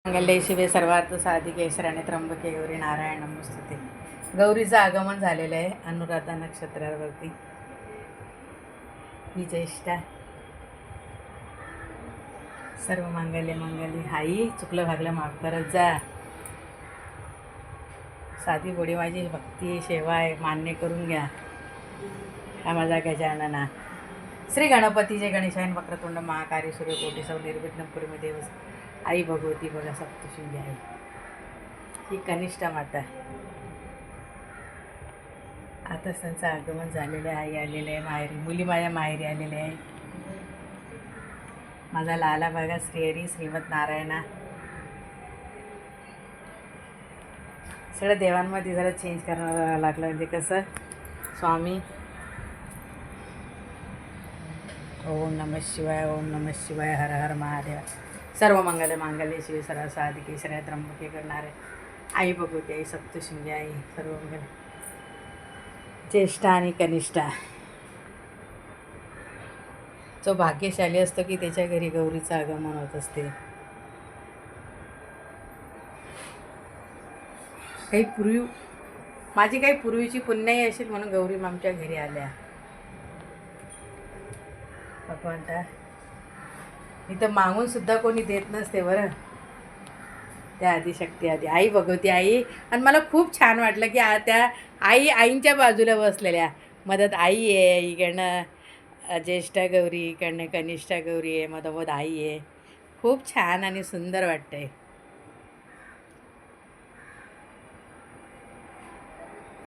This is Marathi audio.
मंगल्ये शिवे सर्वार्थ साधिके शरण्ये त्र्यंबके गौरी नारायण नमोस्तुते. गौरीचं आगमन झालेलं आहे अनुराधा नक्षत्रावरती. ही ज्येष्ठा सर्व मंगल्ये मंगली. आई चुकलं भागलं माफ करत जा. साधी बोडी माझी भक्ती सेवा आहे, मान्य करून घ्या. हा माझा गजानना. श्री गणपतीचे गणेशायन वक्रतुंड महाकारी सूर्यकोटी सौ निर्विघ्नं कुरु मे देव. आई भगवती बघा सप्तशृंगी आहे. ही कनिष्ठा माता. आताच त्यांचं आगमन झालेलं आहे. आई आलेले आहे माहेरी. मुली माझ्या माहेरी आलेल्या आहे. माझा लाला बघा श्रीहरी श्रीमत नारायणा. सगळं देवांमध्ये जरा चेंज करायला लागलं. म्हणजे कसं स्वामी ओम नमः शिवाय ओम नमः शिवाय हर हर महादेव. सर्व मंगल मांगल्ये शिवे सर्व साधिके शरण्ये त्र्यंबके करणारे आई भगवती आई सप्तशृंगी आई सर्व मंगल. ज्येष्ठा आणि कनिष्ठा. जो भाग्यशाली असतो की त्याच्या घरी गौरीचं आगमन होत असते. माझी काही पूर्वीची पुण्याई असेल म्हणून गौरी आमच्या घरी आल्या. भगवंता इथं मागून सुद्धा कोणी देत नसते बरं. त्या आदिशक्ती आधी आई भगवती आई. आणि मला खूप छान वाटलं की त्या आईंच्या बाजूला बसलेल्या. मदत आई आहे, इकडनं ज्येष्ठा गौरी, इकडनं कनिष्ठा गौरी आहे, मधोमध आई आहे. खूप छान आणि सुंदर वाटतंय.